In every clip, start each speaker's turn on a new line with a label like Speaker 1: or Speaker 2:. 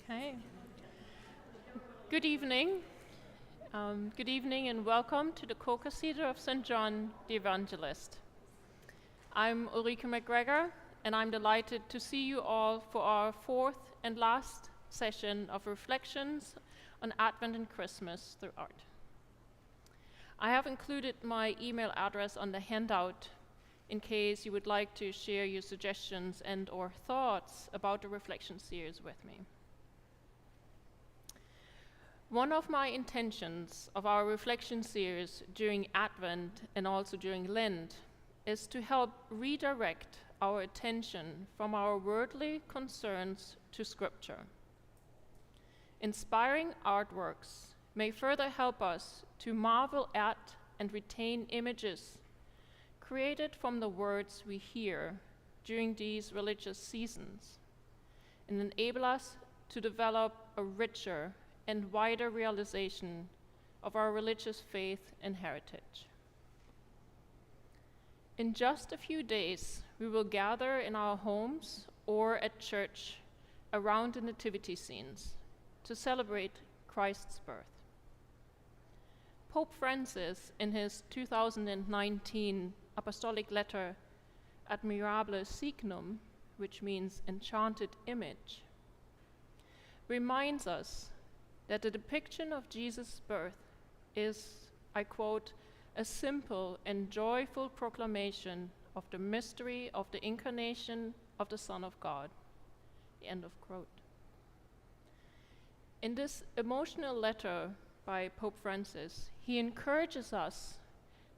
Speaker 1: Okay. Good evening. Good evening and welcome to the Co-Cathedral of St. John the Evangelist. I'm Ulrike McGregor, and I'm delighted to see you all for our fourth and last session of reflections on Advent and Christmas through art. I have included my email address on the handout in case you would like to share your suggestions and or thoughts about the reflection series with me. One of my intentions of our reflection series during Advent and also during Lent is to help redirect our attention from our worldly concerns to Scripture. Inspiring artworks may further help us to marvel at and retain images created from the words we hear during these religious seasons and enable us to develop a richer and wider realization of our religious faith and heritage. In just a few days, we will gather in our homes or at church around the nativity scenes to celebrate Christ's birth. Pope Francis, in his 2019 apostolic letter Admirable Signum, which means enchanted image, reminds us that the depiction of Jesus' birth is, I quote, a simple and joyful proclamation of the mystery of the incarnation of the Son of God. End of quote. In this emotional letter by Pope Francis, he encourages us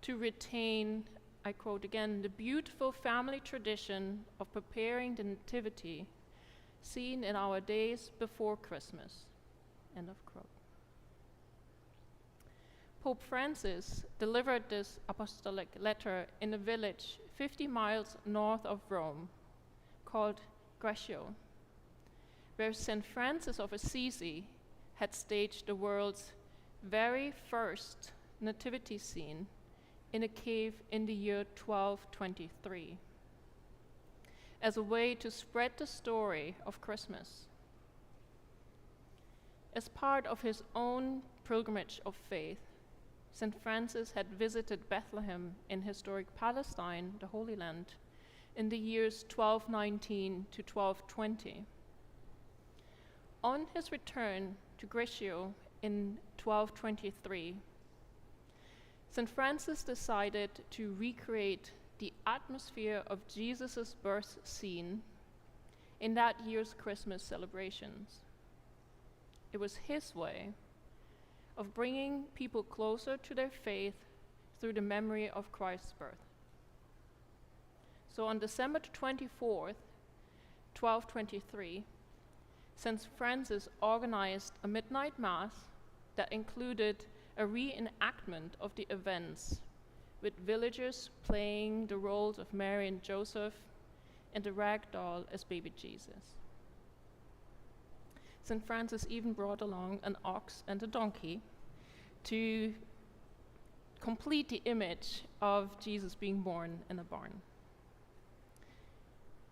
Speaker 1: to retain, I quote again, the beautiful family tradition of preparing the nativity seen in our days before Christmas. End of quote. Pope Francis delivered this apostolic letter in a village 50 miles north of Rome called Greccio, where St. Francis of Assisi had staged the world's very first nativity scene in a cave in the year 1223, as a way to spread the story of Christmas. As part of his own pilgrimage of faith, St. Francis had visited Bethlehem in historic Palestine, the Holy Land, in the years 1219 to 1220. On his return to Greccio in 1223, St. Francis decided to recreate the atmosphere of Jesus' birth scene in that year's Christmas celebrations. It was his way of bringing people closer to their faith through the memory of Christ's birth. So on December 24th, 1223, St. Francis organized a midnight mass that included a reenactment of the events, with villagers playing the roles of Mary and Joseph and a rag doll as baby Jesus. St. Francis even brought along an ox and a donkey to complete the image of Jesus being born in a barn.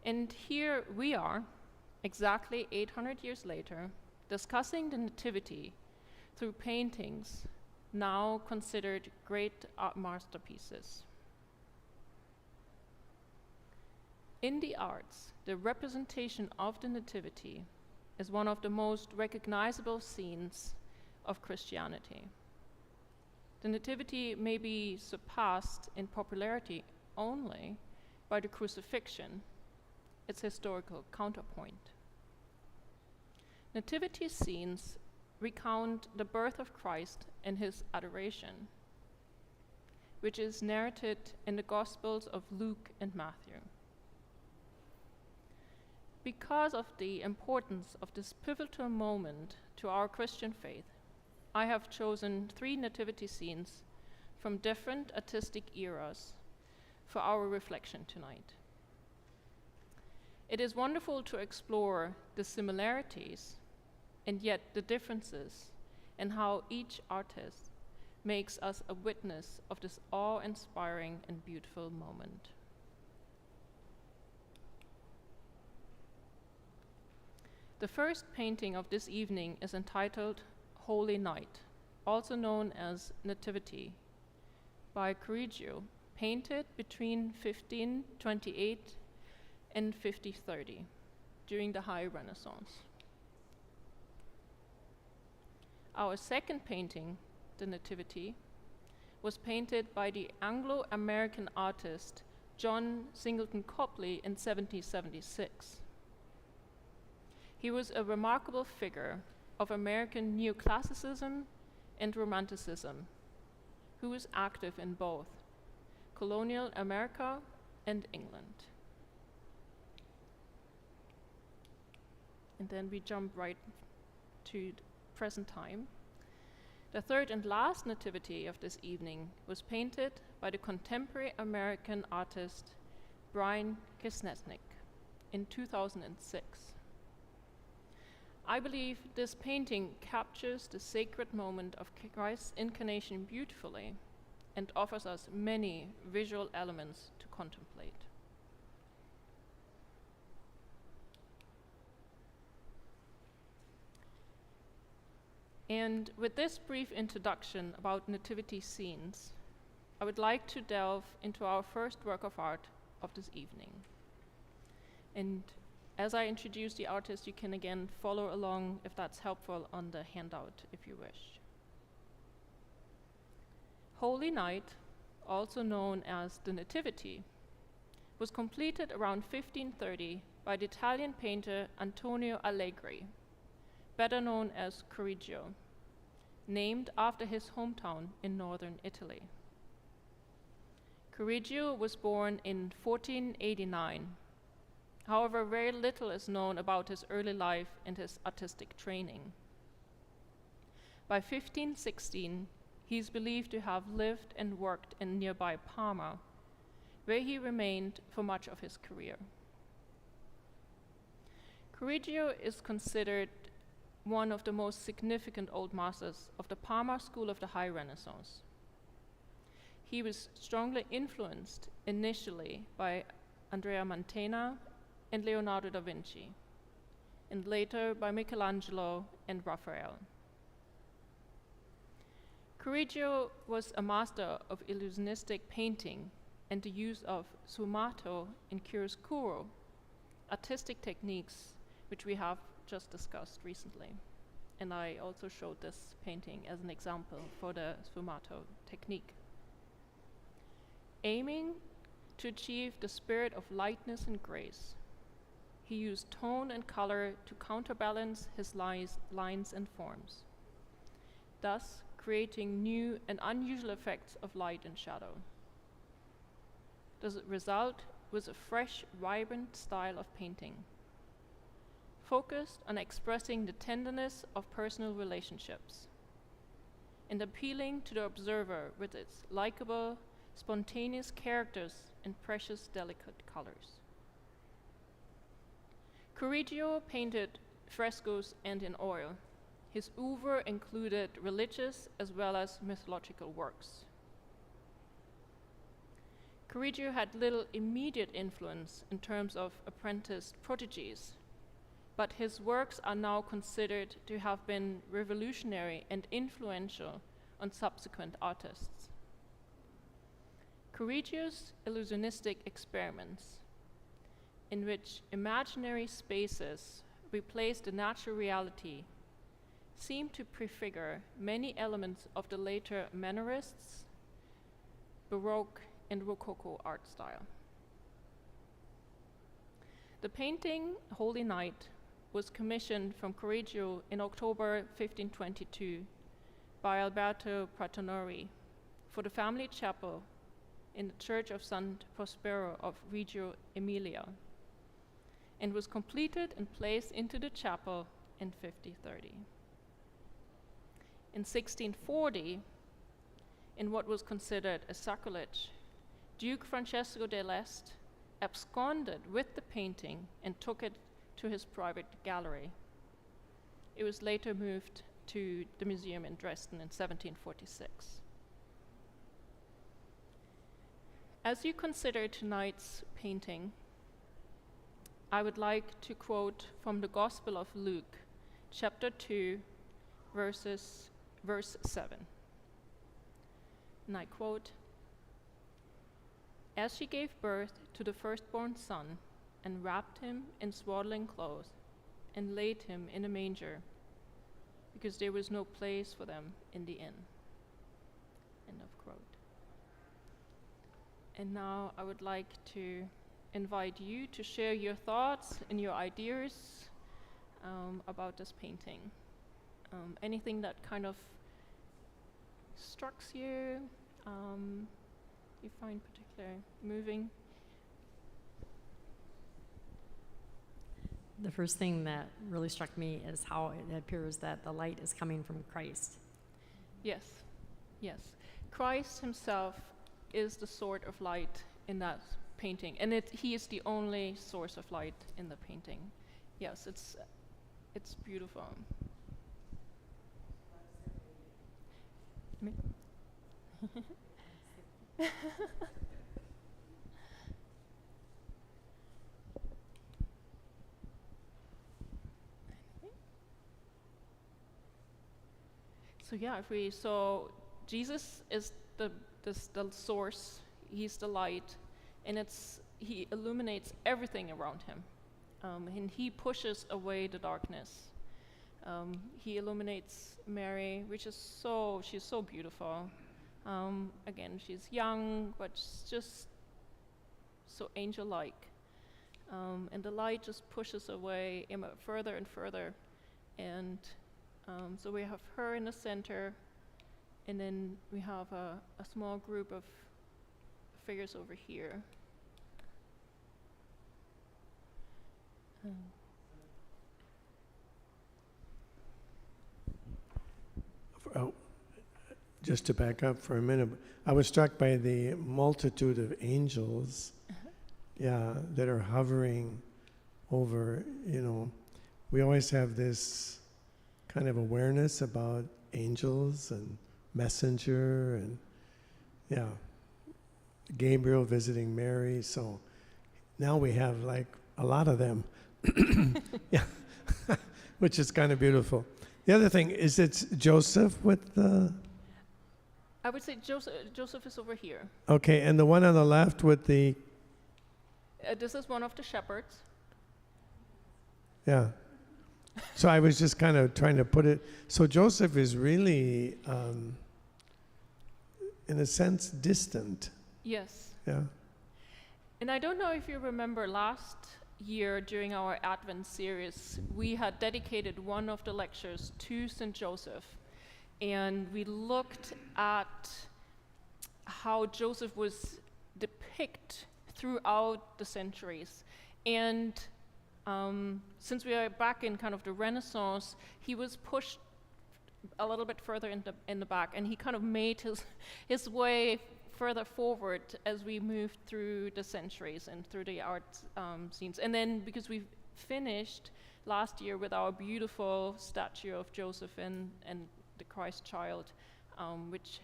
Speaker 1: And here we are, exactly 800 years later, discussing the Nativity through paintings now considered great art masterpieces. In the arts, the representation of the Nativity is one of the most recognizable scenes of Christianity. The Nativity may be surpassed in popularity only by the crucifixion, its historical counterpoint. Nativity scenes recount the birth of Christ and his adoration, which is narrated in the Gospels of Luke and Matthew. Because of the importance of this pivotal moment to our Christian faith, I have chosen 3 nativity scenes from different artistic eras for our reflection tonight. It is wonderful to explore the similarities and yet the differences and how each artist makes us a witness of this awe-inspiring and beautiful moment. The first painting of this evening is entitled Holy Night, also known as Nativity, by Correggio, painted between 1528 and 5030 during the High Renaissance. Our second painting, the Nativity, was painted by the Anglo-American artist John Singleton Copley in 1776. He was a remarkable figure of American neoclassicism and romanticism, who was active in both colonial America and England. And then we jump right to the present time. The third and last nativity of this evening was painted by the contemporary American artist Brian Krzesniak in 2006. I believe this painting captures the sacred moment of Christ's incarnation beautifully and offers us many visual elements to contemplate. And with this brief introduction about nativity scenes, I would like to delve into our first work of art of this evening. And as I introduce the artist, you can again follow along if that's helpful on the handout if you wish. Holy Night, also known as the Nativity, was completed around 1530 by the Italian painter Antonio Allegri, better known as Correggio, named after his hometown in northern Italy. Correggio was born in 1489. However, very little is known about his early life and his artistic training. By 1516, he is believed to have lived and worked in nearby Parma, where he remained for much of his career. Correggio is considered one of the most significant old masters of the Parma school of the High Renaissance. He was strongly influenced initially by Andrea Mantegna and Leonardo da Vinci, and later by Michelangelo and Raphael. Correggio was a master of illusionistic painting and the use of sfumato and chiaroscuro, artistic techniques which we have just discussed recently. And I also showed this painting as an example for the sfumato technique. Aiming to achieve the spirit of lightness and grace, he used tone and color to counterbalance his lines and forms, thus creating new and unusual effects of light and shadow. The result was a fresh, vibrant style of painting, focused on expressing the tenderness of personal relationships and appealing to the observer with its likable, spontaneous characters and precious, delicate colors. Correggio painted frescoes and in oil. His oeuvre included religious as well as mythological works. Correggio had little immediate influence in terms of apprenticed prodigies, but his works are now considered to have been revolutionary and influential on subsequent artists. Correggio's illusionistic experiments, in which imaginary spaces replace the natural reality, seem to prefigure many elements of the later Mannerists, Baroque, and Rococo art style. The painting Holy Night was commissioned from Correggio in October 1522 by Alberto Pratonori for the family chapel in the Church of San Prospero of Reggio Emilia, and was completed and placed into the chapel in 1530. In 1640, in what was considered a sacrilege, Duke Francesco dell'Este absconded with the painting and took it to his private gallery. It was later moved to the museum in Dresden in 1746. As you consider tonight's painting, I would like to quote from the Gospel of Luke, chapter 2, verse 7. And I quote, "As she gave birth to the firstborn son, and wrapped him in swaddling clothes, and laid him in a manger, because there was no place for them in the inn." End of quote. And now I would like to invite you to share your thoughts and your ideas about this painting. Anything that kind of strikes you, you find particularly moving.
Speaker 2: The first thing that really struck me is how it appears that the light is coming from Christ.
Speaker 1: Yes, yes. Christ himself is the sort of light in that painting, and he is the only source of light in the painting. Yes, it's beautiful. Me? So Jesus is the source. He's the light, and he illuminates everything around him, and he pushes away the darkness. He illuminates Mary, she's so beautiful. Again, she's young, but she's just so angel-like, and the light just pushes away further and further, and so we have her in the center, and then we have a small group of figures over here.
Speaker 3: Just to back up for a minute, I was struck by the multitude of angels, that are hovering over, we always have this kind of awareness about angels and messenger and, Gabriel visiting Mary. So now we have like a lot of them, which is kind of beautiful. The other thing is it's Joseph with the...
Speaker 1: I would say Joseph is over here.
Speaker 3: Okay, and the one on the left with the...
Speaker 1: This is one of the shepherds.
Speaker 3: Yeah. So I was just kind of trying to put it... So Joseph is really, in a sense, distant.
Speaker 1: Yes.
Speaker 3: Yeah.
Speaker 1: And I don't know if you remember last year during our Advent series, we had dedicated one of the lectures to St. Joseph. And we looked at how Joseph was depicted throughout the centuries. And since we are back in kind of the Renaissance, he was pushed a little bit further in the back, and he kind of made his way further forward as we moved through the centuries and through the art scenes. And then because we finished last year with our beautiful statue of Joseph and the Christ child, which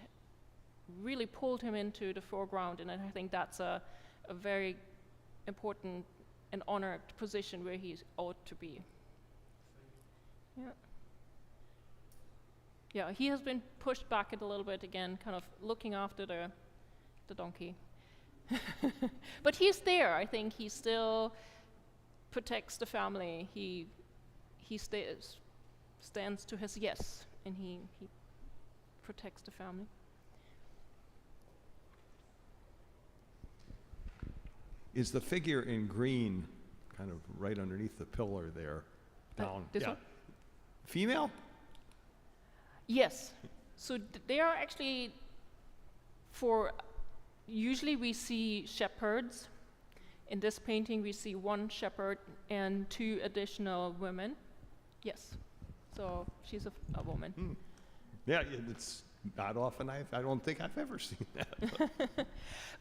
Speaker 1: really pulled him into the foreground, and I think that's a very important and honored position where he ought to be. Yeah, he has been pushed back a little bit again, kind of looking after the donkey. But he's there. I think he still protects the family. He stands to his yes, and he protects the family.
Speaker 4: Is the figure in green kind of right underneath the pillar there? Down.
Speaker 1: This one?
Speaker 4: Female?
Speaker 1: Yes. So they are actually usually we see shepherds. In this painting we see one shepherd and two additional women. Yes. So she's a woman.
Speaker 4: Yeah, it's not often. I don't think I've ever seen that.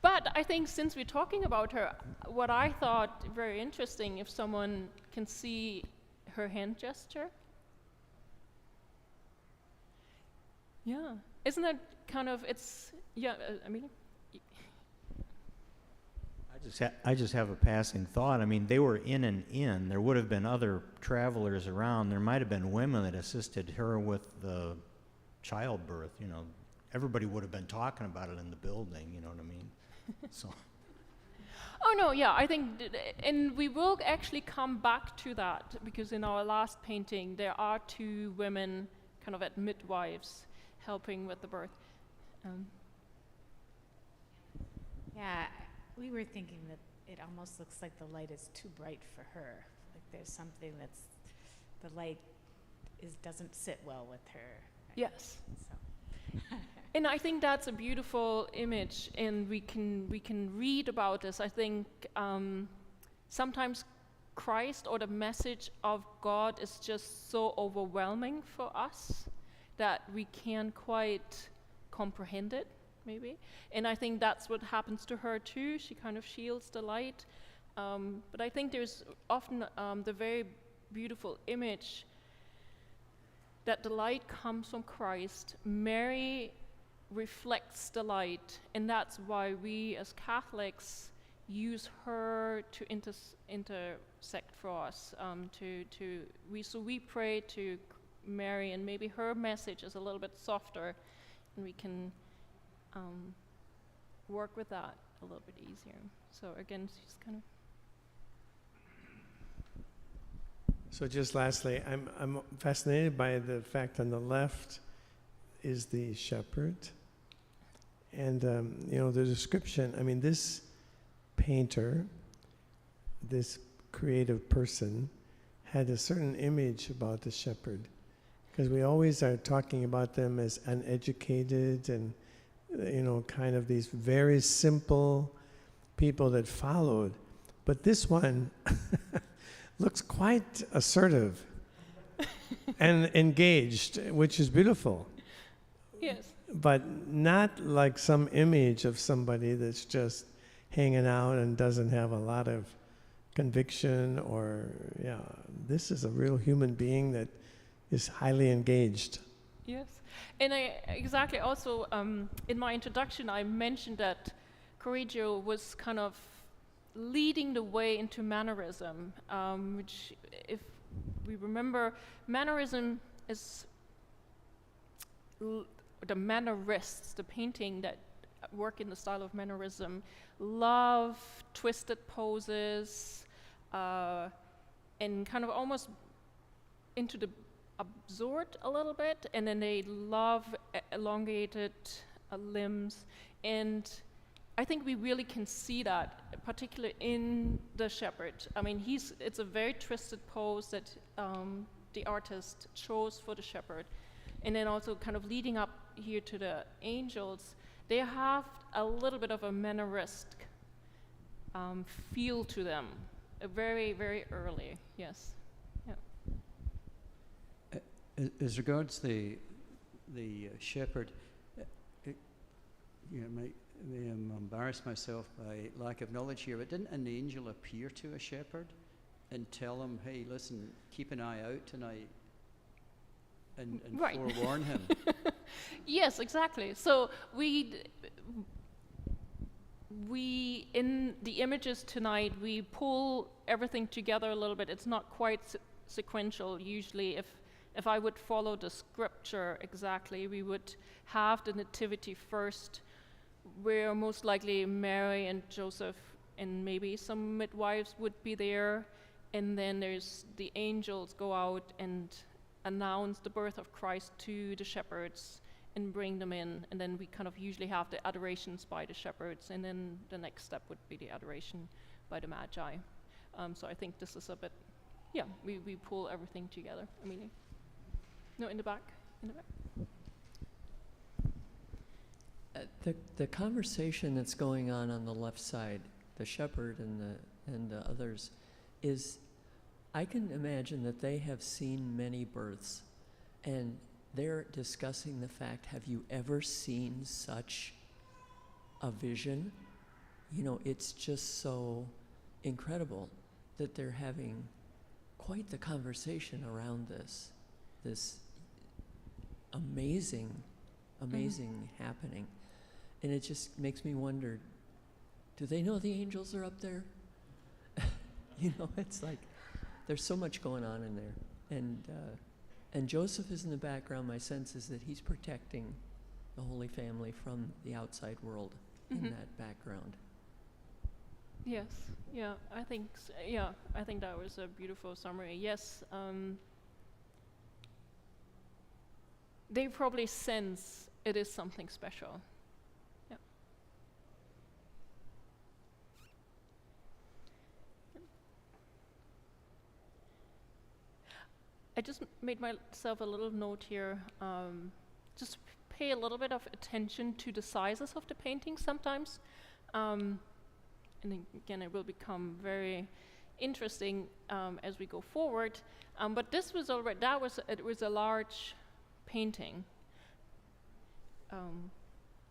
Speaker 1: But I think since we're talking about her, what I thought very interesting, if someone can see her hand gesture. Yeah. Isn't that kind of, Amelia?
Speaker 5: I just have a passing thought. I mean, they were in an inn. There would have been other travelers around. There might have been women that assisted her with the childbirth. You know, everybody would have been talking about it in the building. You know what I mean? So.
Speaker 1: Oh no, yeah, I think, and we will actually come back to that, because in our last painting there are two women kind of at midwives helping with the birth.
Speaker 6: Yeah, we were thinking that it almost looks like the light is too bright for her. Like there's something the light doesn't sit well with her.
Speaker 1: Yes.
Speaker 6: So.
Speaker 1: And I think that's a beautiful image, and we can read about this. I think sometimes Christ or the message of God is just so overwhelming for us that we can't quite comprehend it, maybe. And I think that's what happens to her too. She kind of shields the light. But I think there's often the very beautiful image that the light comes from Christ. Mary reflects the light, and that's why we as Catholics use her to intersect for us. So we pray to Mary, and maybe her message is a little bit softer, and we can work with that a little bit easier. So again, she's kind of.
Speaker 3: So just lastly, I'm fascinated by the fact on the left is the shepherd. And, the description, I mean, this painter, this creative person, had a certain image about the shepherd. Because we always are talking about them as uneducated and, kind of these very simple people that followed. But this one looks quite assertive and engaged, which is beautiful.
Speaker 1: Yes.
Speaker 3: But not like some image of somebody that's just hanging out and doesn't have a lot of conviction this is a real human being that is highly engaged.
Speaker 1: Yes. And exactly also in my introduction I mentioned that Correggio was kind of leading the way into mannerism, which, if we remember, mannerism is the mannerists, the painting that work in the style of mannerism, love twisted poses and kind of almost into the absurd a little bit, and then they love elongated limbs, and I think we really can see that, particularly in the shepherd. I mean, it's a very twisted pose that the artist chose for the shepherd. And then also kind of leading up here to the angels, they have a little bit of a manneristic feel to them, very, very early, yes. Yeah.
Speaker 7: As regards the shepherd, may embarrass myself by lack of knowledge here, but didn't an angel appear to a shepherd and tell him, hey, listen, keep an eye out tonight, and
Speaker 1: right.
Speaker 7: forewarn him?
Speaker 1: Yes, exactly. So we in the images tonight, we pull everything together a little bit. It's not quite sequential. Usually, if I would follow the scripture exactly, we would have the nativity first, where most likely Mary and Joseph and maybe some midwives would be there, and then there's the angels go out and announce the birth of Christ to the shepherds and bring them in, and then we kind of usually have the adorations by the shepherds, and then the next step would be the adoration by the Magi. So I think this is a bit, we pull everything together. I mean, no, in the back.
Speaker 8: The conversation that's going on the left side, the shepherd and the others, is, I can imagine that they have seen many births, and they're discussing the fact, have you ever seen such a vision? It's just so incredible that they're having quite the conversation around this amazing happening. And it just makes me wonder, do they know the angels are up there? You know, it's like there's so much going on in there. And Joseph is in the background. My sense is that he's protecting the Holy Family from the outside world in that background.
Speaker 1: Yes, yeah, I think I think that was a beautiful summary. Yes, they probably sense it is something special. Yeah. I just made myself a little note here. Just pay a little bit of attention to the sizes of the paintings sometimes. And again, it will become very interesting as we go forward. But this was already, it was a large painting.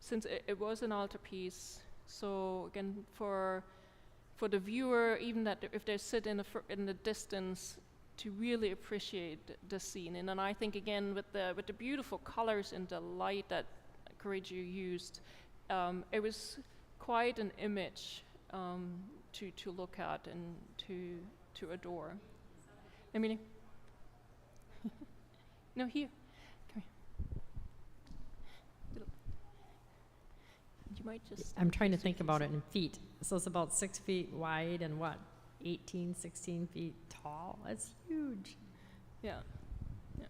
Speaker 1: Since it was an altarpiece, so again, for the viewer, even that if they sit in the distance, to really appreciate the scene. And then I think again with the beautiful colors and the light that Correggio used, it was quite an image to look at and to adore. I mean, no, here, come here. You might just.
Speaker 2: I'm trying to think about it in feet. So it's about 6 feet wide and what, 18, 16 feet tall? That's huge.
Speaker 1: Yeah. Yeah.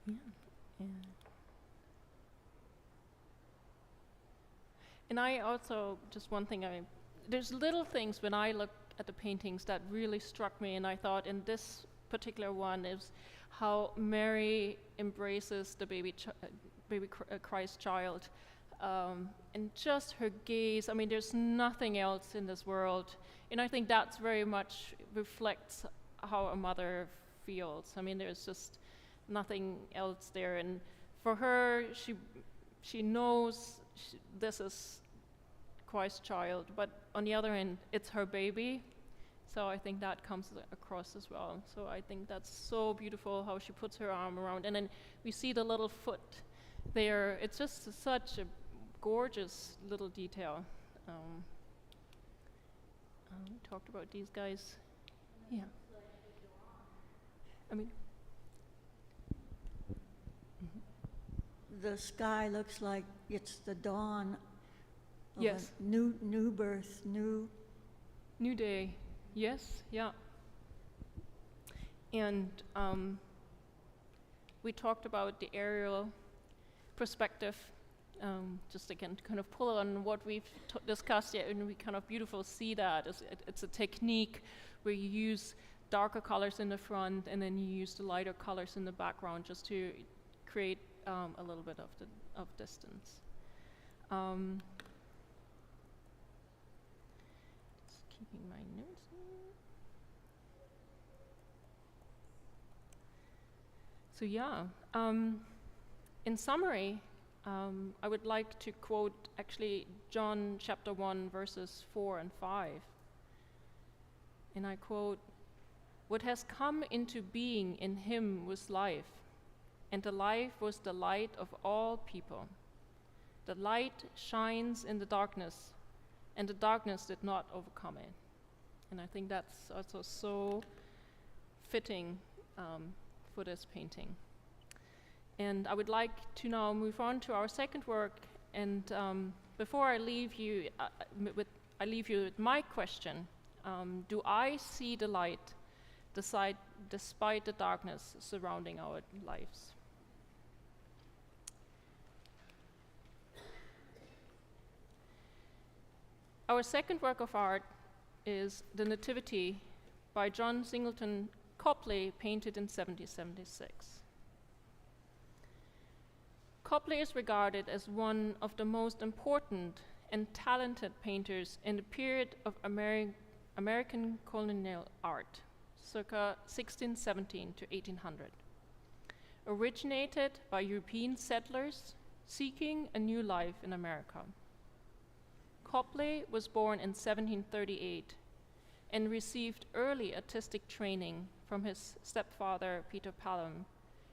Speaker 1: Yeah. And I also, just one thing, there's little things when I look at the paintings that really struck me, and I thought in this particular one is how Mary embraces the baby Christ child, and just her gaze. I mean, there's nothing else in this world, and I think that's very much reflects how a mother feels. I mean, there's just nothing else there, and for her, she knows this is Christ's child, but on the other hand, it's her baby. So I think that comes across as well. So I think that's so beautiful how she puts her arm around, and then we see the little foot there. It's just such a gorgeous little detail. We talked about these guys. Yeah. I mean,
Speaker 9: the sky looks like it's the dawn of
Speaker 1: yes,
Speaker 9: a new birth,
Speaker 1: new day. Yes, yeah. And we talked about the aerial perspective, just again to kind of pull on what we've discussed yet, and we kind of beautiful see that. It's a technique where you use darker colors in the front and then you use the lighter colors in the background just to create a little bit of distance. Just keeping my notes here. So yeah, in summary, I would like to quote actually John chapter 1 verses 4 and 5. And I quote, "What has come into being in him was life, and the life was the light of all people. The light shines in the darkness, and the darkness did not overcome it." And I think that's also so fitting for this painting. And I would like to now move on to our second work. And before I leave you, I leave you with my question: do I see the light despite the darkness surrounding our lives? Our second work of art is The Nativity by John Singleton Copley, painted in 1776. Copley is regarded as one of the most important and talented painters in the period of American colonial art, circa 1617 to 1800. Originated by European settlers seeking a new life in America. Copley was born in 1738 and received early artistic training from his stepfather, Peter Pelham,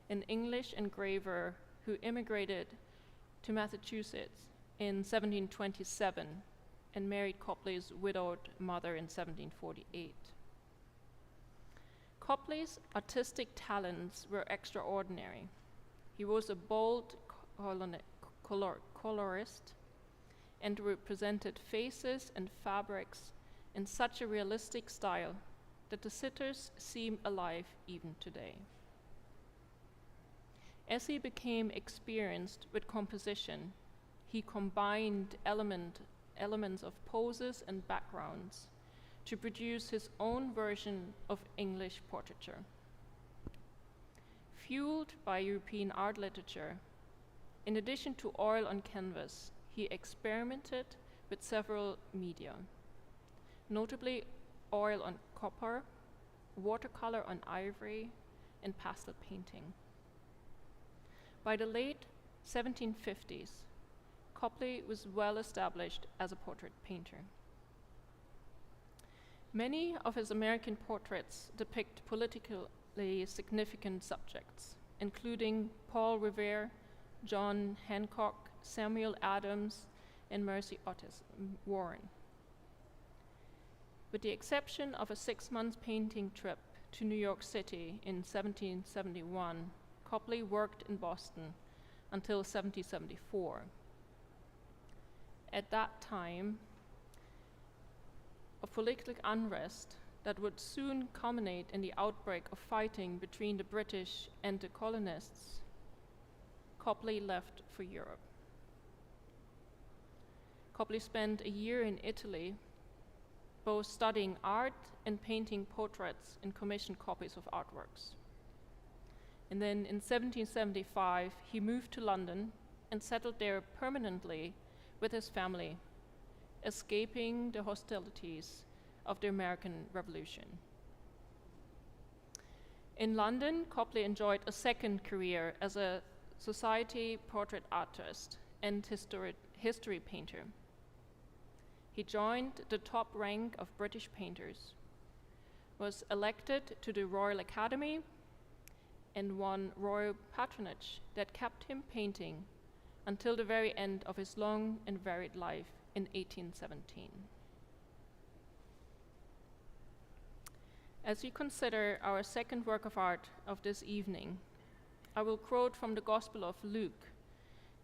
Speaker 1: an English engraver who immigrated to Massachusetts in 1727 and married Copley's widowed mother in 1748. Copley's artistic talents were extraordinary. He was a bold colorist and represented faces and fabrics in such a realistic style that the sitters seem alive even today. As he became experienced with composition, he combined elements of poses and backgrounds to produce his own version of English portraiture. Fueled by European art literature, in addition to oil on canvas, he experimented with several media, notably oil on copper, watercolor on ivory, and pastel painting. By the late 1750s, Copley was well established as a portrait painter. Many of his American portraits depict politically significant subjects, including Paul Revere, John Hancock, Samuel Adams, and Mercy Otis Warren. With the exception of a 6-month painting trip to New York City in 1771, Copley worked in Boston until 1774. At that time, of political unrest that would soon culminate in the outbreak of fighting between the British and the colonists, Copley left for Europe. Copley spent a year in Italy, both studying art and painting portraits and commissioned copies of artworks. And then in 1775, he moved to London and settled there permanently with his family, escaping the hostilities of the American Revolution. In London, Copley enjoyed a second career as a society portrait artist and history painter. He joined the top rank of British painters, was elected to the Royal Academy, and won royal patronage that kept him painting until the very end of his long and varied life in 1817. As we consider our second work of art of this evening, I will quote from the Gospel of Luke,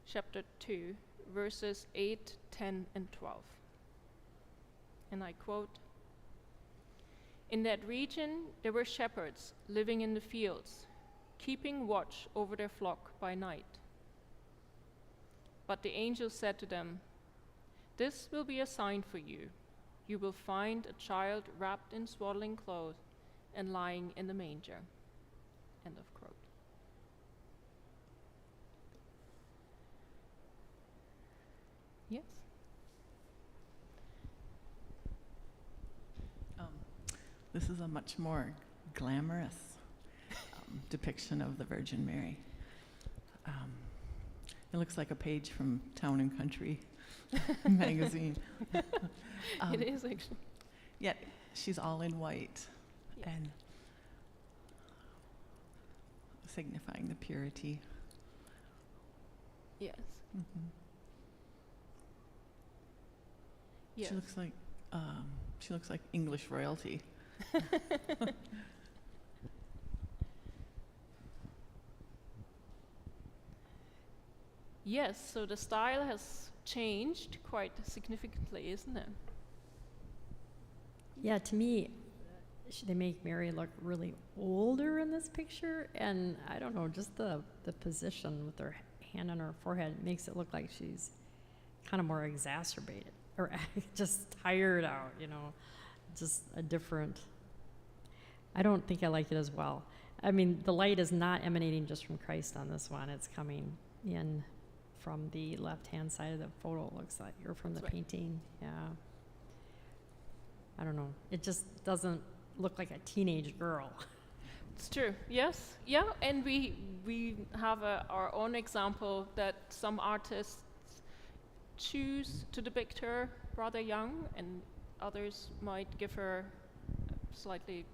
Speaker 1: chapter 2, verses 8, 10, and 12. And I quote, "In that region there were shepherds living in the fields, keeping watch over their flock by night. But the angel said to them, 'This will be a sign for you. You will find a child wrapped in swaddling clothes and lying in the manger.'" End of quote. Yes?
Speaker 10: This is a much more glamorous depiction of the Virgin Mary. It looks like a page from Town and Country magazine.
Speaker 1: It is actually.
Speaker 10: Yet she's all in white,
Speaker 1: Yeah.
Speaker 10: and signifying the purity.
Speaker 1: Yes.
Speaker 10: Mm-hmm.
Speaker 1: Yes.
Speaker 10: She looks like English royalty.
Speaker 1: Yes, so the style has changed quite significantly, isn't it?
Speaker 2: Yeah, to me, they make Mary look really older in this picture, and I don't know, just the position with her hand on her forehead makes it look like she's kind of more exacerbated, or just tired out, you know, just a different, I don't think I like it as well. I mean, the light is not emanating just from Christ on this one, it's coming in from the left-hand side of the photo, it looks like, or from
Speaker 1: That's
Speaker 2: the
Speaker 1: right.
Speaker 2: painting, yeah. I don't know, it just doesn't look like a teenage girl.
Speaker 1: It's true. Yes. Yeah. And we have our own example that some artists choose to depict her rather young, and others might give her a slightly,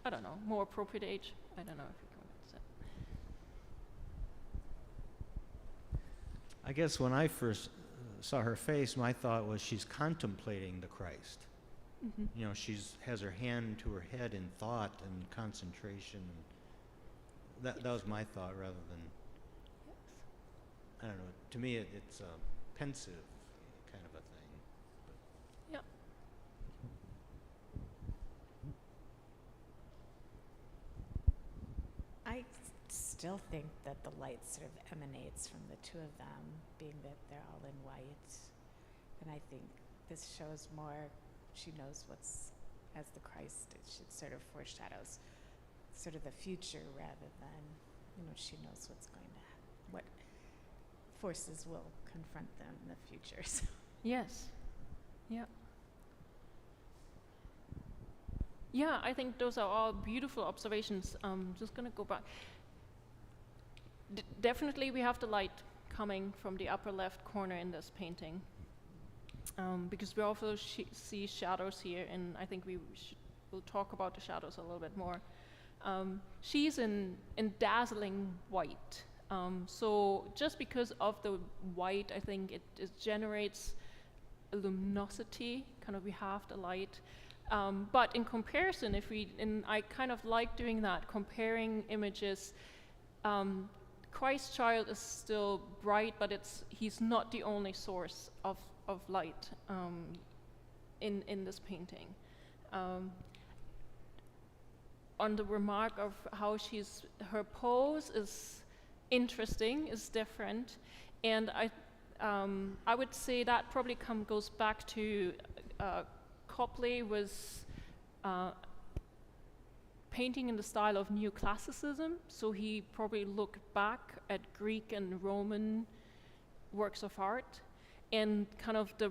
Speaker 1: I don't know, more appropriate age. I don't know if you can say.
Speaker 5: I guess when I first saw her face, my thought was she's contemplating the Christ.
Speaker 1: Mhm.
Speaker 5: You know, has her hand to her head in thought and concentration. That was my thought rather than, I don't know, to me it's a pensive kind of a thing.
Speaker 1: Yeah.
Speaker 6: I still think that the light sort of emanates from the two of them, being that they're all in white. And I think this shows more, she knows what's, as the Christ, it sort of foreshadows sort of the future rather than, she knows what's going to happen, what forces will confront them in the future. So.
Speaker 1: Yes. Yeah. Yeah, I think those are all beautiful observations. Just going to go back. Definitely we have the light coming from the upper left corner in this painting. Because we also see shadows here, and I think we'll talk about the shadows a little bit more. She's in dazzling white. So just because of the white, I think it generates a luminosity, kind of we have the light. But in comparison, I kind of like doing that, comparing images. Christ child is still bright, but he's not the only source of light in this painting. On the remark of how her pose is interesting, is different, and I would say that probably goes back to Copley was painting in the style of neoclassicism, so he probably looked back at Greek and Roman works of art, and kind of the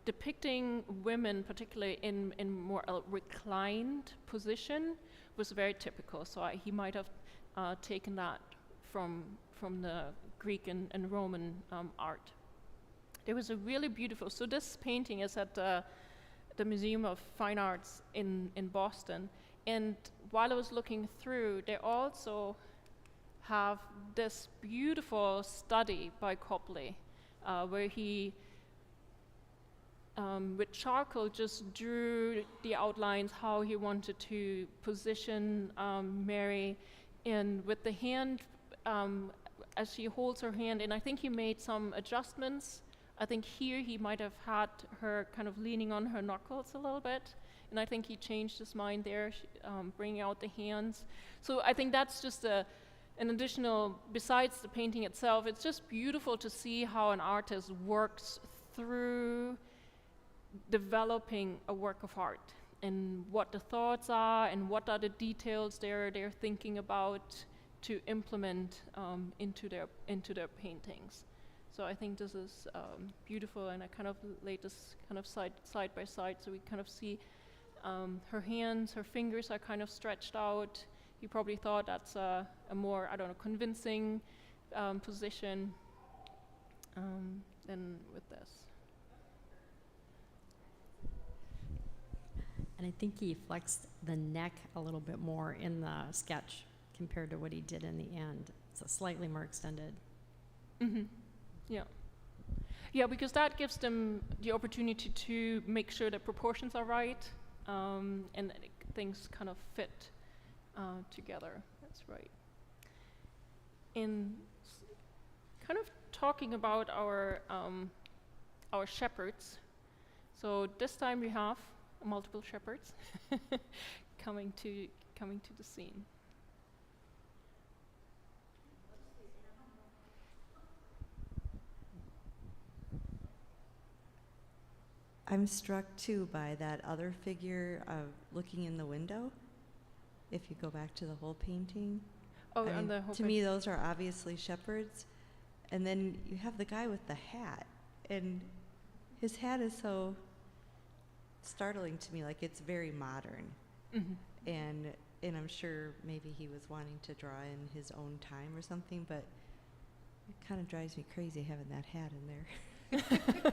Speaker 1: depicting women, particularly in more a reclined position, was very typical. So he might have taken that from the Greek and Roman art. There was a really beautiful. So this painting is at the Museum of Fine Arts in Boston, and while I was looking through, they also have this beautiful study by Copley, where he with charcoal just drew the outlines, how he wanted to position Mary, and with the hand, as she holds her hand, and I think he made some adjustments. I think here he might have had her kind of leaning on her knuckles a little bit, and I think he changed his mind there, bringing out the hands. So I think that's just an additional, besides the painting itself, it's just beautiful to see how an artist works through developing a work of art, and what the thoughts are, and what are the details they're thinking about to implement into their paintings. So I think this is beautiful, and I kind of laid this kind of side by side, so we kind of see her hands, her fingers are kind of stretched out. He probably thought that's a more, convincing position than with this.
Speaker 2: And I think he flexed the neck a little bit more in the sketch compared to what he did in the end. It's slightly more extended.
Speaker 1: Mm-hmm. Yeah. Yeah, because that gives them the opportunity to make sure that proportions are right, and that things kind of fit together. That's right. In kind of talking about our shepherds, so this time we have multiple shepherds coming to the scene.
Speaker 11: I'm struck too by that other figure looking in the window. If you go back to the whole painting,
Speaker 1: Oh, and the whole
Speaker 11: to me those are obviously shepherds. And then you have the guy with the hat, and his hat is so startling to me. Like, it's very modern, and I'm sure maybe he was wanting to draw in his own time or something, but it kind of drives me crazy having that hat in there.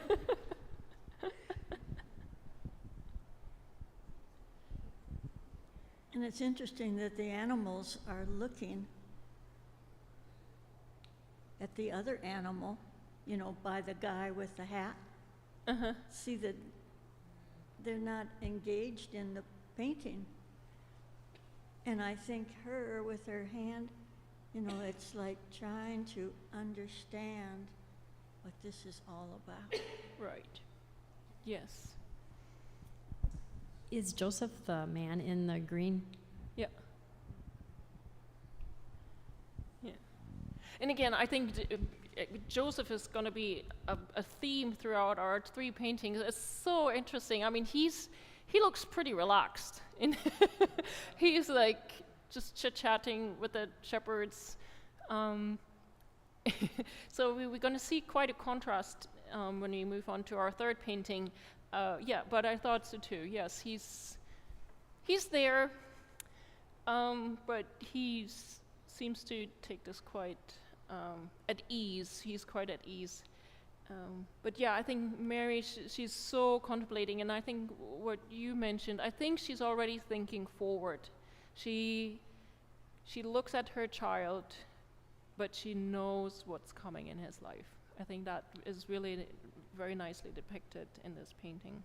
Speaker 9: And it's interesting that the animals are looking at the other animal you know, by the guy with the hat.
Speaker 1: Uh-huh.
Speaker 9: See that they're not engaged in the painting. And I think her with her hand, you know, it's like trying to understand what this is all about.
Speaker 1: Right. Yes.
Speaker 2: Is Joseph the man in the green?
Speaker 1: Yeah. Yeah. And again, I think Joseph is going to be a theme throughout our 3 paintings. It's so interesting. I mean, he looks pretty relaxed. He's like just chit-chatting with the shepherds. So we're going to see quite a contrast when we move on to our 3rd painting. Yeah, but I thought so too. Yes, he's there, but he seems to take this quite at ease. He's quite at ease. But yeah, I think Mary, she's so contemplating, and I think what you mentioned, I think she's already thinking forward. She looks at her child, but she knows what's coming in his life. I think that is really very nicely depicted in this painting.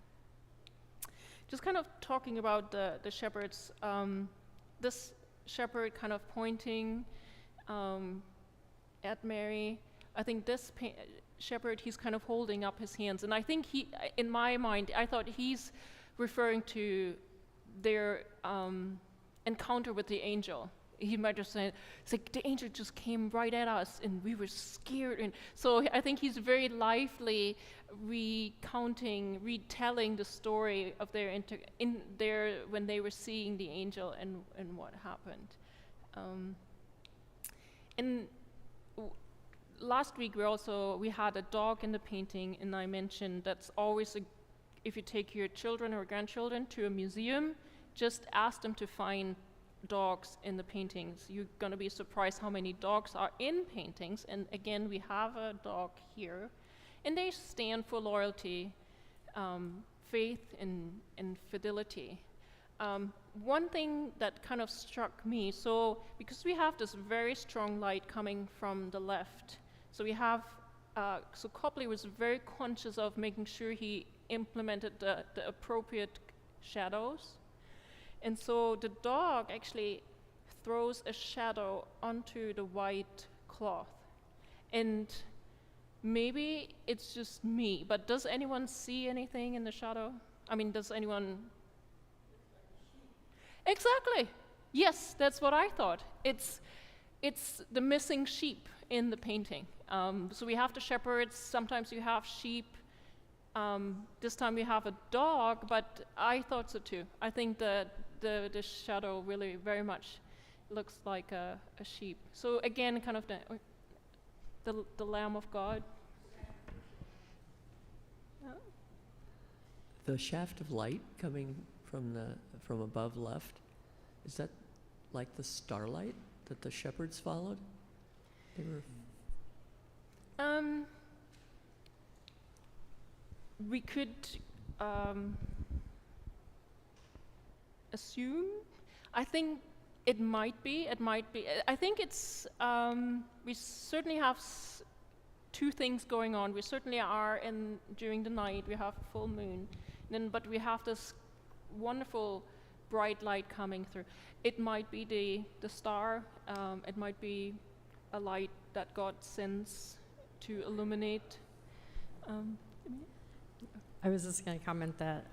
Speaker 1: Just kind of talking about the shepherds, this shepherd kind of pointing at Mary. I think this shepherd, he's kind of holding up his hands, and I think in my mind, I thought he's referring to their encounter with the angel. He might just say, it's like the angel just came right at us and we were scared. And so I think he's very lively retelling the story of when they were seeing the angel and what happened. Last week we had a dog in the painting, and I mentioned that's always if you take your children or grandchildren to a museum, just ask them to find dogs in the paintings. You're going to be surprised how many dogs are in paintings. And again, we have a dog here, and they stand for loyalty, faith, and fidelity. One thing that kind of struck me, so because we have this very strong light coming from the left, so we have, so Copley was very conscious of making sure he implemented the appropriate shadows. And so the dog actually throws a shadow onto the white cloth. And maybe it's just me, but does anyone see anything in the shadow? I mean, does anyone? Exactly. Yes, that's what I thought. It's the missing sheep in the painting. So we have the shepherds, sometimes you have sheep. This time we have a dog, but I thought so too. I think the shadow really very much looks like a sheep. So again, kind of the Lamb of God.
Speaker 8: The shaft of light coming from above left, is that like the starlight that the shepherds followed? They were.
Speaker 1: We could assume. I think it might be. I think it's. We certainly have 2 things going on. We certainly are during the night. We have full moon, but we have this wonderful bright light coming through. It might be the star. It might be a light that God sends to illuminate.
Speaker 2: I was just going to comment that,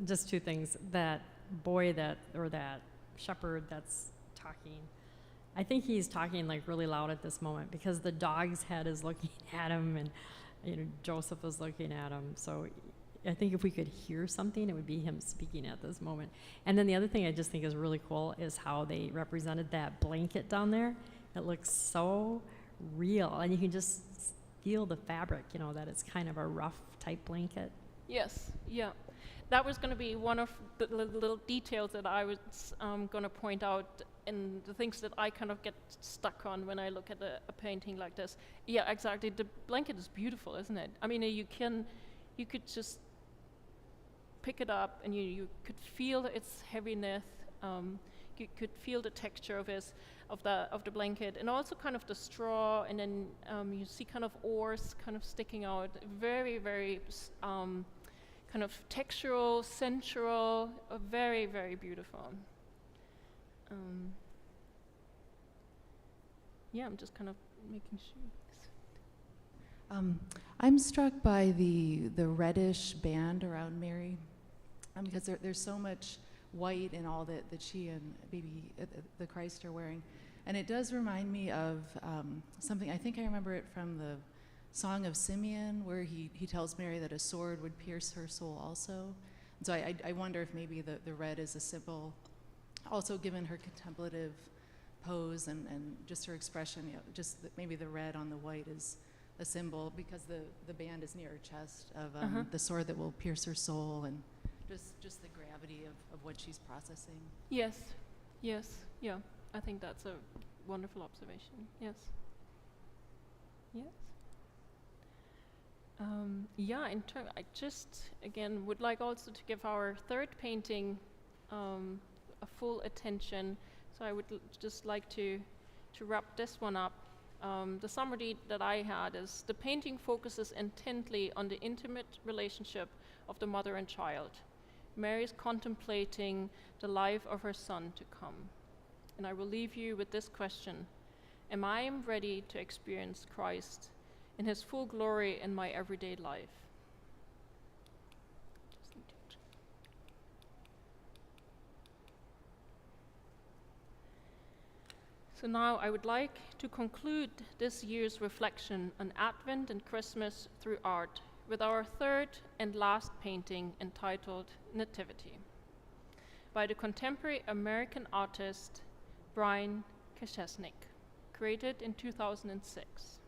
Speaker 2: just 2 things. That boy that shepherd that's talking, I think he's talking like really loud at this moment because the dog's head is looking at him, and Joseph is looking at him. So I think if we could hear something, it would be him speaking at this moment. And then the other thing I just think is really cool is how they represented that blanket down there. It looks so real, and you can just feel the fabric, that it's kind of a rough type blanket.
Speaker 1: Yes, yeah. That was going to be one of the little details that I was going to point out, and the things that I kind of get stuck on when I look at a painting like this. Yeah, exactly. The blanket is beautiful, isn't it? I mean, you could just pick it up, and you could feel its heaviness. you could feel the texture of the blanket, and also kind of the straw, and then you see kind of oars kind of sticking out. Very, very kind of textural, sensual, very, very beautiful. Yeah, I'm just kind of making sure.
Speaker 12: I'm struck by the reddish band around Mary, because there's so much white in all that she and baby the Christ are wearing. And it does remind me of something, I think I remember it from the Song of Simeon, where he tells Mary that a sword would pierce her soul also. And so I wonder if maybe the red is a symbol, also given her contemplative pose and just her expression, just maybe the red on the white is a symbol, because the band is near her chest of the sword that will pierce her soul, and just the gravity of what she's processing.
Speaker 1: Yes, yeah. I think that's a wonderful observation. Yes. Yeah, I just, again, would like also to give our third painting a full attention. So I would just like to wrap this one up. The summary that I had is: the painting focuses intently on the intimate relationship of the mother and child. Mary is contemplating the life of her son to come. And I will leave you with this question: am I ready to experience Christ in his full glory in my everyday life? So now I would like to conclude this year's reflection on Advent and Christmas through art with our third and last painting, entitled Nativity, by the contemporary American artist Brian Kashesnik, created in 2006.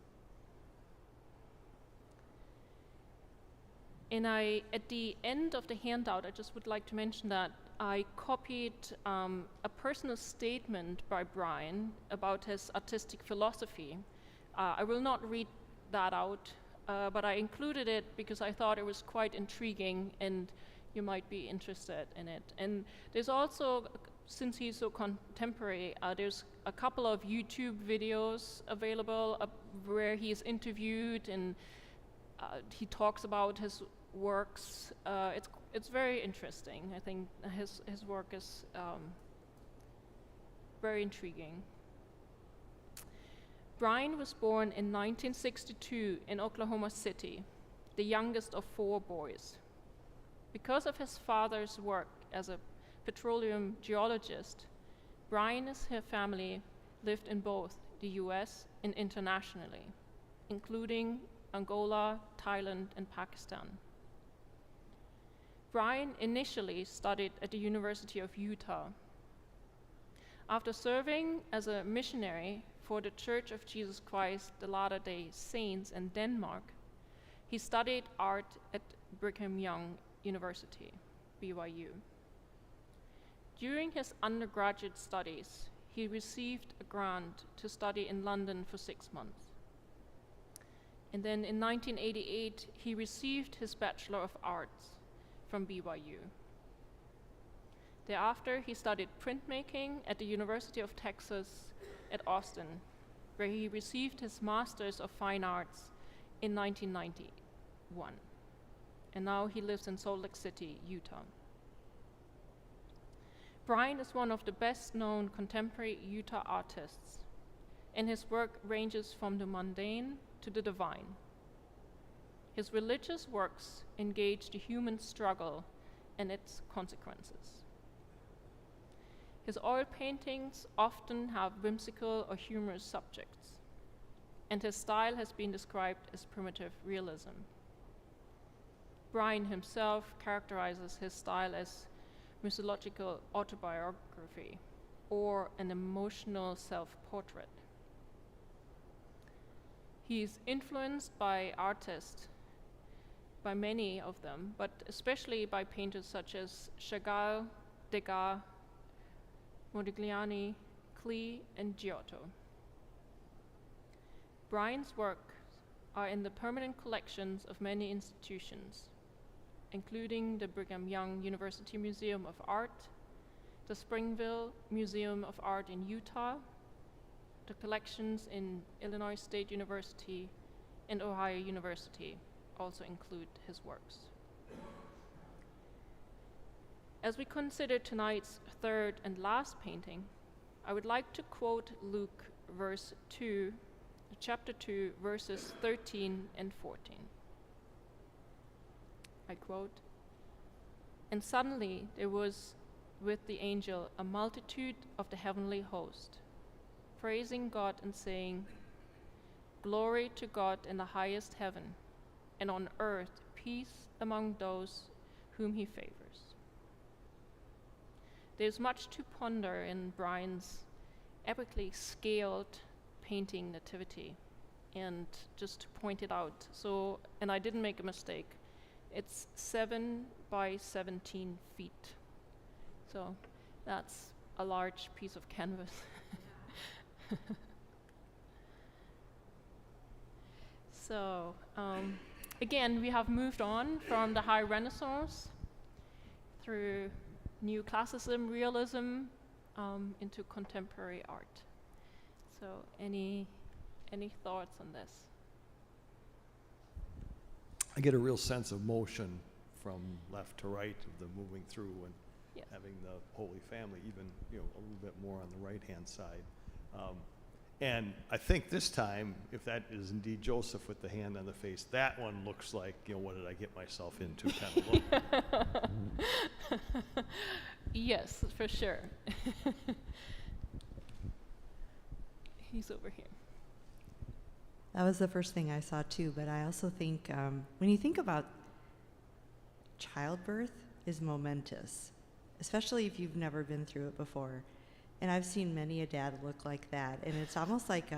Speaker 1: And at the end of the handout, I just would like to mention that I copied a personal statement by Brian about his artistic philosophy. I will not read that out, but I included it because I thought it was quite intriguing and you might be interested in it. And there's also, since he's so contemporary, there's a couple of YouTube videos available where he's interviewed and he talks about his works. It's very interesting. I think his work is very intriguing. Brian was born in 1962 in Oklahoma City, the youngest of 4 boys. Because of his father's work as a petroleum geologist, Brian and his family lived in both the US and internationally, including Angola, Thailand, and Pakistan. Brian initially studied at the University of Utah. After serving as a missionary for the Church of Jesus Christ, the Latter-day Saints in Denmark, he studied art at Brigham Young University, BYU. During his undergraduate studies, he received a grant to study in London for 6 months. And then in 1988, he received his Bachelor of Arts from BYU. Thereafter, he studied printmaking at the University of Texas at Austin, where he received his Master's of Fine Arts in 1991. And now he lives in Salt Lake City, Utah. Brian is one of the best-known contemporary Utah artists, and his work ranges from the mundane to the divine. His religious works engage the human struggle and its consequences. His oil paintings often have whimsical or humorous subjects, and his style has been described as primitive realism. Brian himself characterizes his style as mythological autobiography or an emotional self-portrait. He is influenced by artists, by many of them, but especially by painters such as Chagall, Degas, Modigliani, Klee, and Giotto. Brian's works are in the permanent collections of many institutions, including the Brigham Young University Museum of Art, the Springville Museum of Art in Utah, the collections in Illinois State University and Ohio University also include his works. As we consider tonight's third and last painting, I would like to quote Luke chapter 2, verses 13 and 14. I quote, "And suddenly there was with the angel a multitude of the heavenly host, praising God and saying, 'Glory to God in the highest heaven, and on earth peace among those whom he favors.'" There's much to ponder in Brian's epically scaled painting Nativity, and just to point it out, so, and I didn't make a mistake, it's 7 by 17 feet. So that's a large piece of canvas. So again, we have moved on from the High Renaissance through New Classicism, Realism, into contemporary art. So any thoughts on this?
Speaker 4: I get a real sense of motion from left to right of the moving through and
Speaker 1: Yes.
Speaker 4: having the Holy Family, even a little bit more on the right-hand side. And I think this time, if that is indeed Joseph with the hand on the face, that one looks like, what did I get myself into kind of look.
Speaker 1: Yes, for sure. He's over here.
Speaker 11: That was the first thing I saw too, but I also think when you think about childbirth is momentous, especially if you've never been through it before. And I've seen many a dad look like that, and it's almost like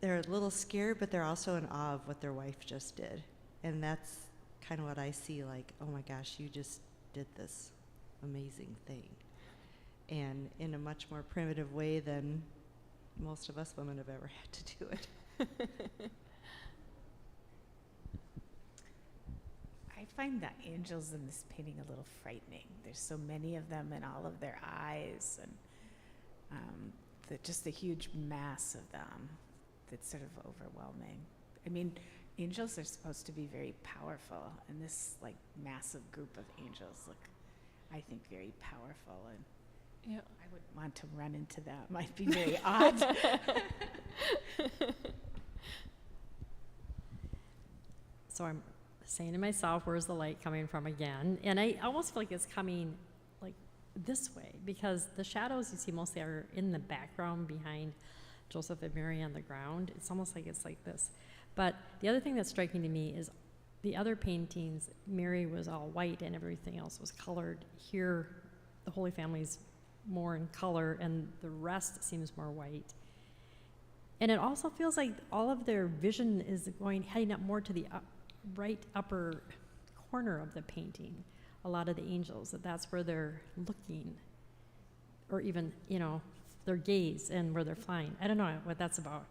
Speaker 11: they're a little scared, but they're also in awe of what their wife just did. And that's kind of what I see, like, oh my gosh, you just did this amazing thing. And in a much more primitive way than most of us women have ever had to do it.
Speaker 6: I find the angels in this painting a little frightening. There's so many of them and all of their eyes, and just the huge mass of them that's sort of overwhelming. I mean, angels are supposed to be very powerful, and this massive group of angels look, I think, very powerful, and
Speaker 1: Yeah.
Speaker 6: I wouldn't want to run into that. Might be very odd.
Speaker 2: So I'm saying to myself, where's the light coming from again? And I almost feel like it's coming like this way, because the shadows you see mostly are in the background behind Joseph and Mary on the ground. It's almost like it's like this. But the other thing that's striking to me is the other paintings, Mary was all white and everything else was colored. Here, the Holy Family's more in color and the rest seems more white. And it also feels like all of their vision is heading up more to the right upper corner of the painting. A lot of the angels, that's where they're looking, or even, their gaze and where they're flying. I don't know what that's about.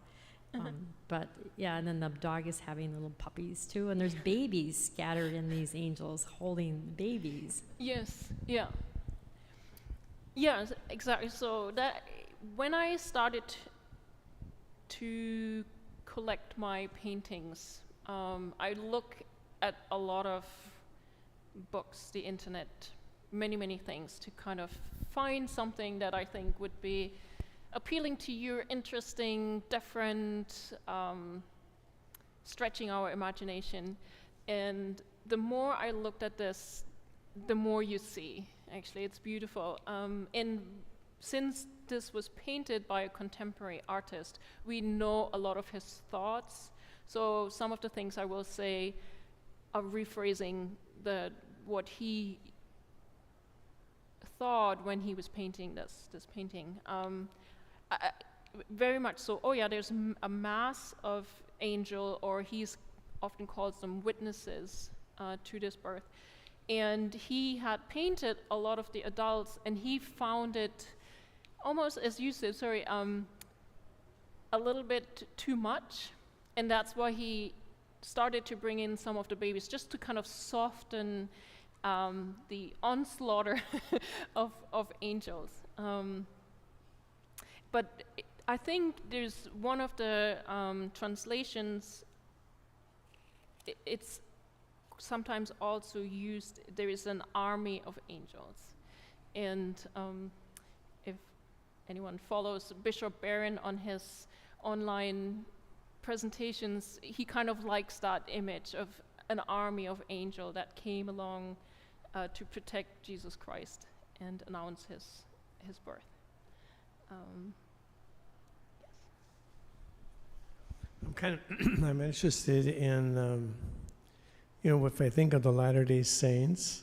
Speaker 2: But yeah, and then the dog is having little puppies too, and there's babies scattered in these angels holding babies.
Speaker 1: Yes, yeah. Yes, exactly. So that when I started to collect my paintings, I look at a lot of books, the internet, many things to kind of find something that I think would be appealing to you, interesting, different, stretching our imagination. And the more I looked at this, the more you see. Actually, it's beautiful. And since this was painted by a contemporary artist, we know a lot of his thoughts. So some of the things I will say are rephrasing what he thought when he was painting this painting. Very much so. Oh yeah, there's a mass of angel, or he's often calls them witnesses to this birth. And he had painted a lot of the adults, and he found it almost, as you said, a little bit too much. And that's why he started to bring in some of the babies, just to kind of soften the onslaught of angels. But I think there's one of the translations, it's sometimes also used, there is an army of angels. And if anyone follows Bishop Barron on his online presentations, he kind of likes that image of an army of angels that came along to protect Jesus Christ and announce his birth. Yes.
Speaker 3: I'm interested in, if I think of the Latter-day Saints,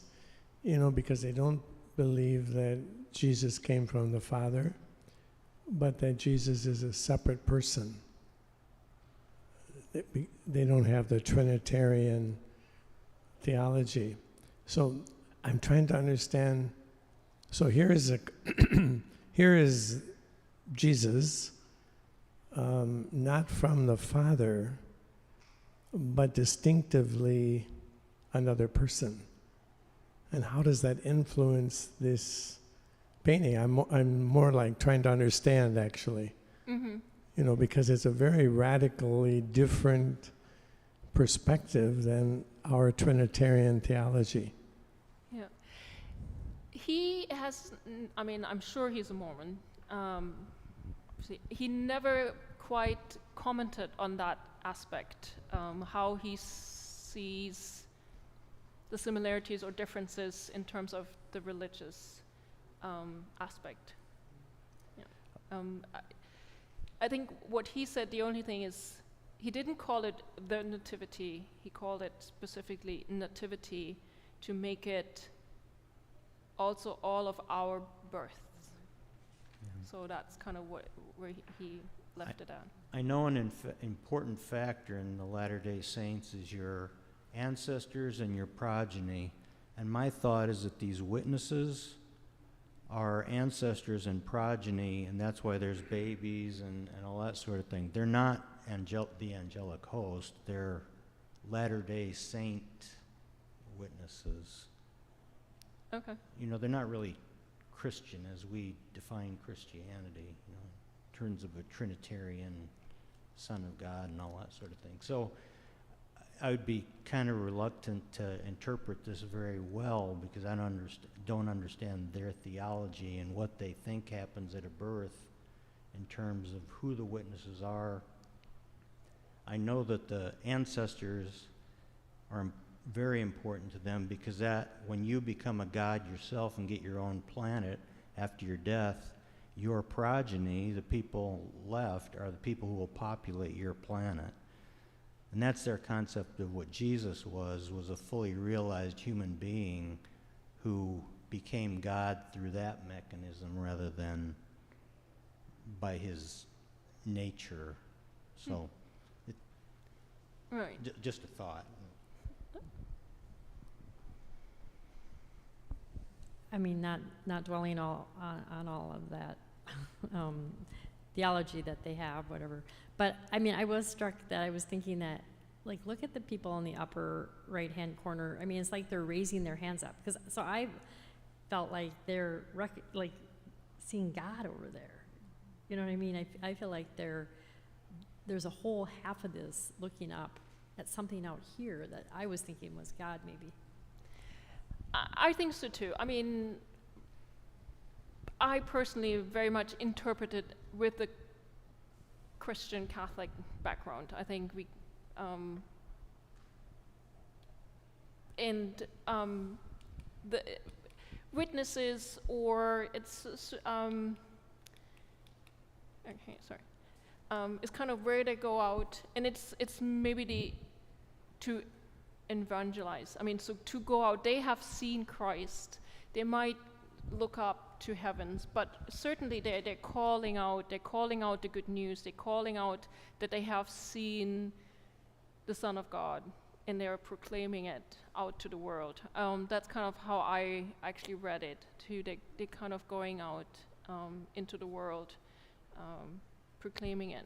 Speaker 3: because they don't believe that Jesus came from the Father, but that Jesus is a separate person. They don't have the Trinitarian theology. So I'm trying to understand. So here is Jesus, not from the Father, but distinctively another person. And how does that influence this painting? I'm more like trying to understand, actually.
Speaker 1: Mm-hmm.
Speaker 3: Because it's a very radically different perspective than our Trinitarian theology.
Speaker 1: Yeah. He has, I'm sure he's a Mormon. He never quite commented on that aspect, how he sees the similarities or differences in terms of the religious aspect. Yeah. I think what he said, the only thing is, he didn't call it the nativity, he called it specifically nativity to make it also all of our births. So that's kind of where he left it at.
Speaker 5: I know an important factor in the Latter-day Saints is your ancestors and your progeny. And my thought is that these witnesses are ancestors and progeny, and that's why there's babies and all that sort of thing. They're not the angelic host, they're Latter-day Saint witnesses.
Speaker 1: Okay.
Speaker 5: They're not really Christian as we define Christianity, in terms of a Trinitarian Son of God and all that sort of thing. So I would be kind of reluctant to interpret this very well because I don't understand their theology and what they think happens at a birth in terms of who the witnesses are. I know that the ancestors are very important to them because that when you become a god yourself and get your own planet after your death, your progeny, the people left, are the people who will populate your planet. And that's their concept of what Jesus was a fully realized human being who became God through that mechanism rather than by his nature. So,
Speaker 1: right.
Speaker 5: Just a thought.
Speaker 2: Not dwelling on all of that theology that they have, whatever. But I was struck that I was thinking that, look at the people in the upper right-hand corner. It's like they're raising their hands up. So I felt like they're seeing God over there. You know what I mean? I feel like there's a whole half of this looking up at something out here that I was thinking was God, maybe.
Speaker 1: I think so too. I personally very much interpreted with the Christian Catholic background. I think we, the witnesses, or it's, it's kind of where they go out, and it's maybe to evangelize. So to go out, they have seen Christ. They might look up to heavens, but certainly they're calling out the good news. They're calling out that they have seen the Son of God, and they're proclaiming it out to the world. That's kind of how I actually read it too. They're kind of going out into the world, proclaiming it.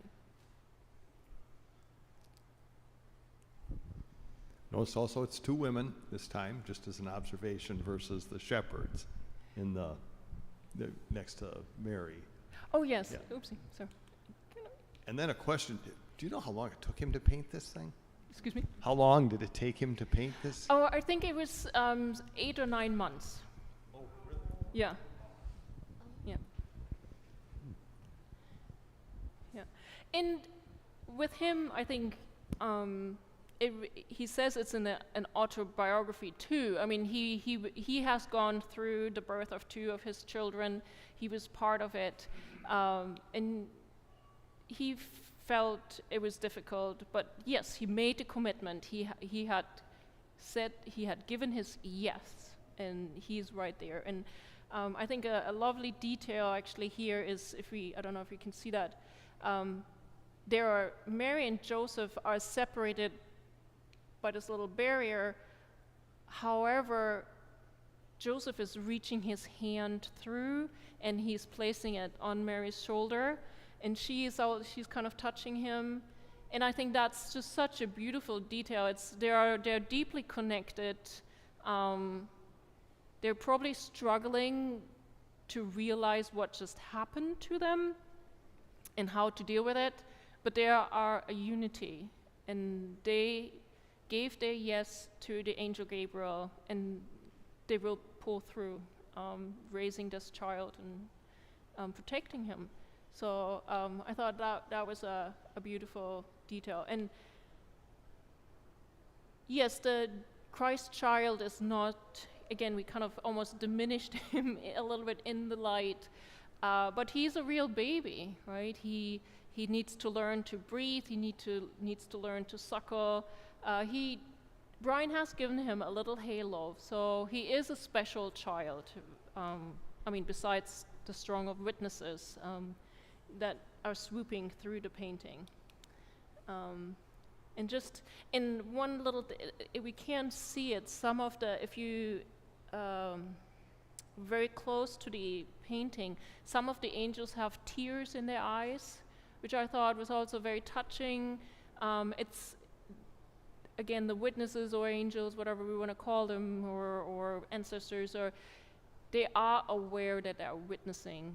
Speaker 4: Notice also it's two women this time, just as an observation, versus the shepherds in the next to Mary.
Speaker 1: Oh, yes.
Speaker 4: Yeah.
Speaker 1: Oopsie. So,
Speaker 4: And then a question, do you know how long it took him to paint this thing?
Speaker 1: excuse me.
Speaker 4: How long did it take him to paint this?
Speaker 1: Oh, I think it was 8 or 9 months.
Speaker 4: Oh, really?
Speaker 1: Yeah. Yeah. Yeah. And with him, I think he says it's in an autobiography too. I mean, he has gone through the birth of 2 of his children. He was part of it, and he felt it was difficult. But yes, he made a commitment. He had said he had given his yes, and he's right there. And I think a lovely detail actually here is, I don't know if you can see that. Mary and Joseph are separated by this little barrier. However, Joseph is reaching his hand through, and he's placing it on Mary's shoulder, and she's kind of touching him. And I think that's just such a beautiful detail. They're deeply connected. They're probably struggling to realize what just happened to them and how to deal with it, but they are a unity, and they gave their yes to the angel Gabriel, and they will pull through, raising this child and protecting him. So I thought that was a beautiful detail. And yes, the Christ child is not, again, we kind of almost diminished him a little bit in the light, but he's a real baby, right? He needs to learn to breathe. He needs to learn to suckle. Brian has given him a little halo, so he is a special child. I mean, besides the strong of witnesses that are swooping through the painting. And just in one little, we can't see it, if you, very close to the painting, some of the angels have tears in their eyes, which I thought was also very touching. It's, again, the witnesses or angels, whatever we want to call them, or ancestors, they are aware that they're witnessing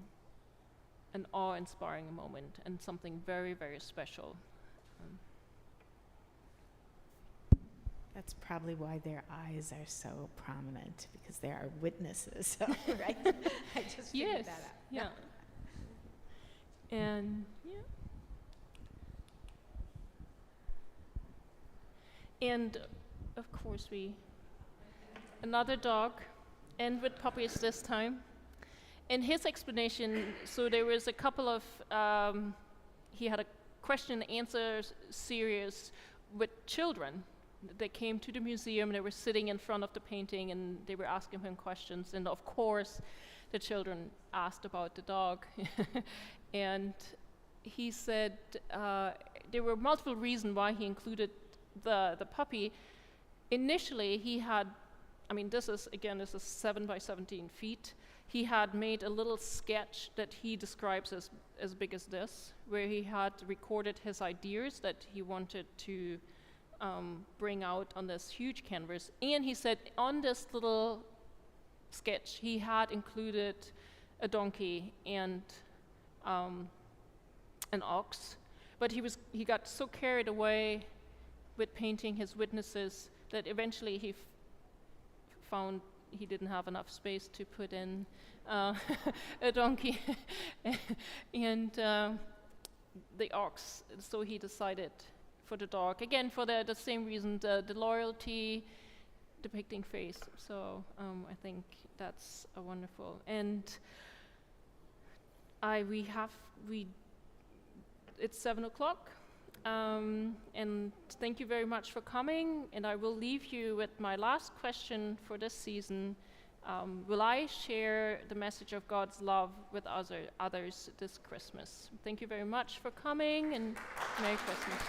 Speaker 1: an awe-inspiring moment and something very, very special.
Speaker 6: That's probably why their eyes are so prominent, because they are witnesses, so, right? I just figured that out.
Speaker 1: Yeah. And, yeah. And, of course, another dog, and with puppies this time. In his explanation, so there was a couple of, he had a question and answer series with children. They came to the museum, they were sitting in front of the painting, and they were asking him questions. And of course, the children asked about the dog. And he said there were multiple reasons why he included the puppy. Initially, he had, this is 7 by 17 feet. He had made a little sketch that he describes as big as this, where he had recorded his ideas that he wanted to bring out on this huge canvas. And he said on this little sketch, he had included a donkey and an ox, but he got so carried away with painting his witnesses that eventually he found he didn't have enough space to put in a donkey and the ox, so he decided for the dog, again for the same reason, the loyalty, depicting faith. So I think that's a wonderful. And it's 7 o'clock. And thank you very much for coming, and I will leave you with my last question for this season. Will I share the message of God's love with others this Christmas? Thank you very much for coming, and Merry Christmas.